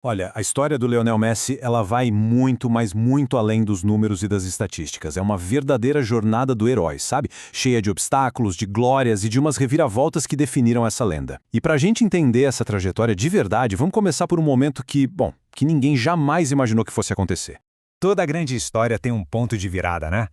Olha, a história do Lionel Messi, ela vai muito, mas muito além dos números e das estatísticas. É uma verdadeira jornada do herói, sabe? Cheia de obstáculos, de glórias e de umas reviravoltas que definiram essa lenda. E pra gente entender essa trajetória de verdade, vamos começar por um momento que, bom, que ninguém jamais imaginou que fosse acontecer. Toda grande história tem um ponto de virada, né?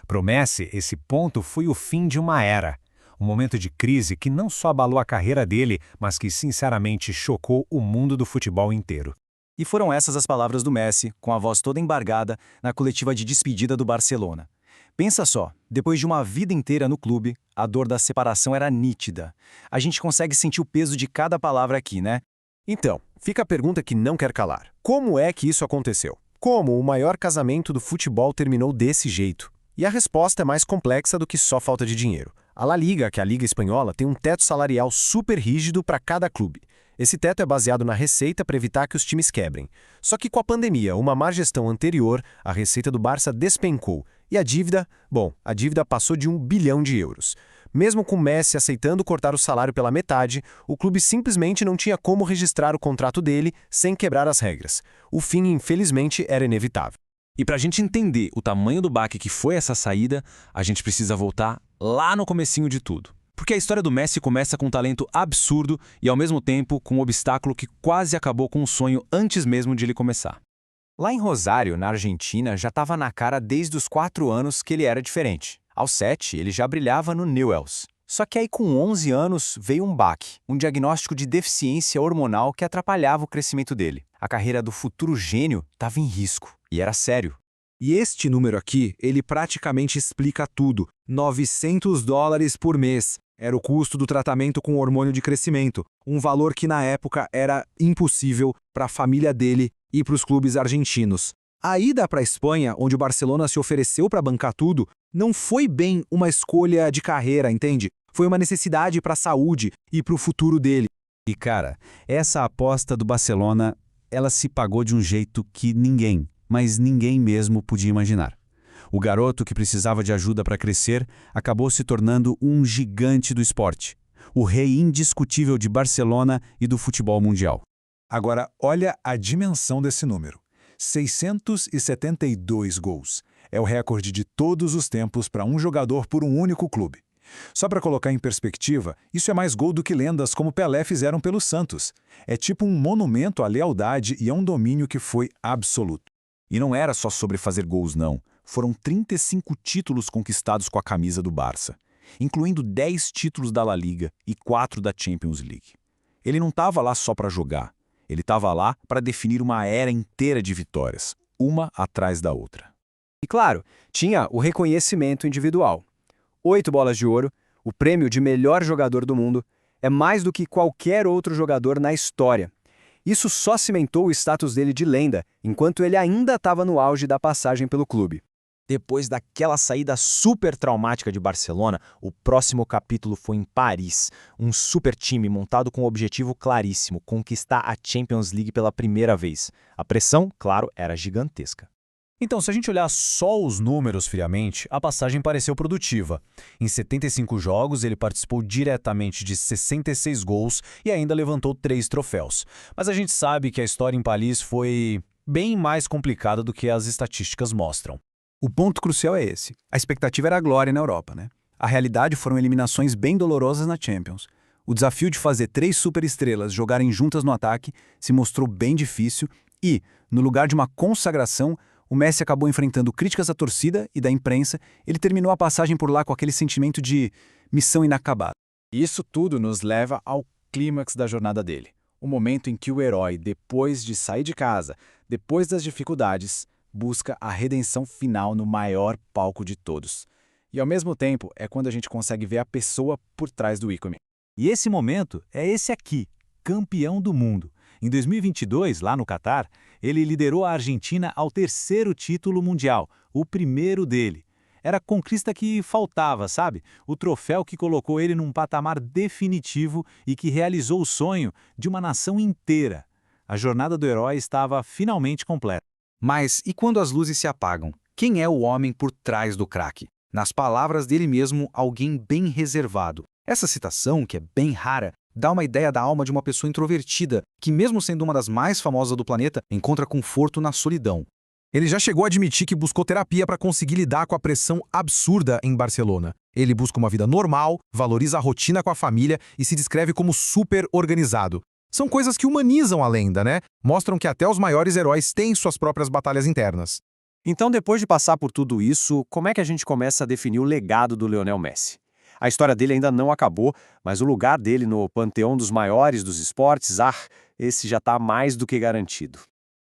Pro Messi, esse ponto foi o fim de uma era. Um momento de crise que não só abalou a carreira dele, mas que sinceramente chocou o mundo do futebol inteiro. E foram essas as palavras do Messi, com a voz toda embargada, na coletiva de despedida do Barcelona. Pensa só, depois de uma vida inteira no clube, a dor da separação era nítida. A gente consegue sentir o peso de cada palavra aqui, né? Então, fica a pergunta que não quer calar. Como é que isso aconteceu? Como o maior casamento do futebol terminou desse jeito? E a resposta é mais complexa do que só falta de dinheiro. A La Liga, que é a Liga Espanhola, tem um teto salarial super rígido para cada clube. Esse teto é baseado na receita para evitar que os times quebrem. Só que com a pandemia, uma má gestão anterior, a receita do Barça despencou. E a dívida? Bom, a dívida passou de 1 bilhão de euros. Mesmo com Messi aceitando cortar o salário pela metade, o clube simplesmente não tinha como registrar o contrato dele sem quebrar as regras. O fim, infelizmente, era inevitável. E para a gente entender o tamanho do baque que foi essa saída, a gente precisa voltar lá no comecinho de tudo. Porque a história do Messi começa com um talento absurdo e, ao mesmo tempo, com um obstáculo que quase acabou com o sonho antes mesmo de ele começar. Lá em Rosário, na Argentina, já estava na cara desde os 4 anos que ele era diferente. Aos 7, ele já brilhava no Newell's. Só que aí com 11 anos veio um baque, um diagnóstico de deficiência hormonal que atrapalhava o crescimento dele. A carreira do futuro gênio estava em risco, e era sério. E este número aqui, ele praticamente explica tudo. $900 por mês. Era o custo do tratamento com hormônio de crescimento, um valor que na época era impossível para a família dele e para os clubes argentinos. A ida para a Espanha, onde o Barcelona se ofereceu para bancar tudo, não foi bem uma escolha de carreira, entende? Foi uma necessidade para a saúde e para o futuro dele. E cara, essa aposta do Barcelona, ela se pagou de um jeito que ninguém, mas ninguém mesmo podia imaginar. O garoto que precisava de ajuda para crescer acabou se tornando um gigante do esporte, o rei indiscutível de Barcelona e do futebol mundial. Agora, olha a dimensão desse número. 672 gols. É o recorde de todos os tempos para um jogador por um único clube. Só para colocar em perspectiva, isso é mais gol do que lendas como Pelé fizeram pelo Santos. É tipo um monumento à lealdade e a um domínio que foi absoluto. E não era só sobre fazer gols, não. Foram 35 títulos conquistados com a camisa do Barça, incluindo 10 títulos da La Liga e 4 da Champions League. Ele não estava lá só para jogar, ele estava lá para definir uma era inteira de vitórias, uma atrás da outra. E claro, tinha o reconhecimento individual. 8 bolas de ouro, o prêmio de melhor jogador do mundo, é mais do que qualquer outro jogador na história. Isso só cimentou o status dele de lenda, enquanto ele ainda estava no auge da passagem pelo clube. Depois daquela saída super traumática de Barcelona, o próximo capítulo foi em Paris, um super time montado com um objetivo claríssimo, conquistar a Champions League pela primeira vez. A pressão, claro, era gigantesca. Então, se a gente olhar só os números friamente, a passagem pareceu produtiva. Em 75 jogos, ele participou diretamente de 66 gols e ainda levantou 3 troféus. Mas a gente sabe que a história em Paris foi bem mais complicada do que as estatísticas mostram. O ponto crucial é esse. A expectativa era a glória na Europa, né? A realidade foram eliminações bem dolorosas na Champions. O desafio de fazer 3 superestrelas jogarem juntas no ataque se mostrou bem difícil e, no lugar de uma consagração, o Messi acabou enfrentando críticas da torcida e da imprensa. Ele terminou a passagem por lá com aquele sentimento de missão inacabada. Isso tudo nos leva ao clímax da jornada dele. O momento em que o herói, depois de sair de casa, depois das dificuldades, busca a redenção final no maior palco de todos. E ao mesmo tempo é quando a gente consegue ver a pessoa por trás do ícone. E esse momento é esse aqui, campeão do mundo. Em 2022, lá no Catar, ele liderou a Argentina ao 3º título mundial, o primeiro dele. Era a conquista que faltava, sabe? O troféu que colocou ele num patamar definitivo e que realizou o sonho de uma nação inteira. A jornada do herói estava finalmente completa. Mas e quando as luzes se apagam? Quem é o homem por trás do craque? Nas palavras dele mesmo, alguém bem reservado. Essa citação, que é bem rara, Dá uma ideia da alma de uma pessoa introvertida, que mesmo sendo uma das mais famosas do planeta, encontra conforto na solidão. Ele já chegou a admitir que buscou terapia para conseguir lidar com a pressão absurda em Barcelona. Ele busca uma vida normal, valoriza a rotina com a família e se descreve como super organizado. São coisas que humanizam a lenda, né? Mostram que até os maiores heróis têm suas próprias batalhas internas. Então, depois de passar por tudo isso, como é que a gente começa a definir o legado do Lionel Messi? A história dele ainda não acabou, mas o lugar dele no panteão dos maiores dos esportes, esse já está mais do que garantido.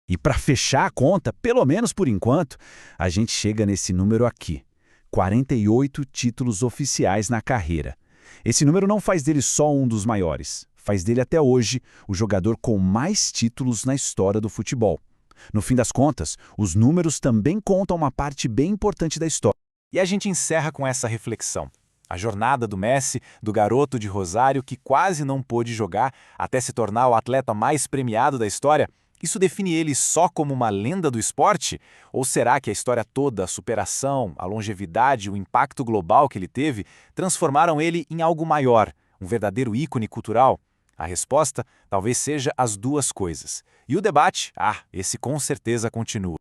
E para fechar a conta, pelo menos por enquanto, a gente chega nesse número aqui: 48 títulos oficiais na carreira. Esse número não faz dele só um dos maiores, faz dele até hoje o jogador com mais títulos na história do futebol. No fim das contas, os números também contam uma parte bem importante da história. E a gente encerra com essa reflexão. A jornada do Messi, do garoto de Rosário que quase não pôde jogar até se tornar o atleta mais premiado da história, isso define ele só como uma lenda do esporte? Ou será que a história toda, a superação, a longevidade, o impacto global que ele teve, transformaram ele em algo maior, um verdadeiro ícone cultural? A resposta talvez seja as duas coisas. E o debate, esse com certeza continua.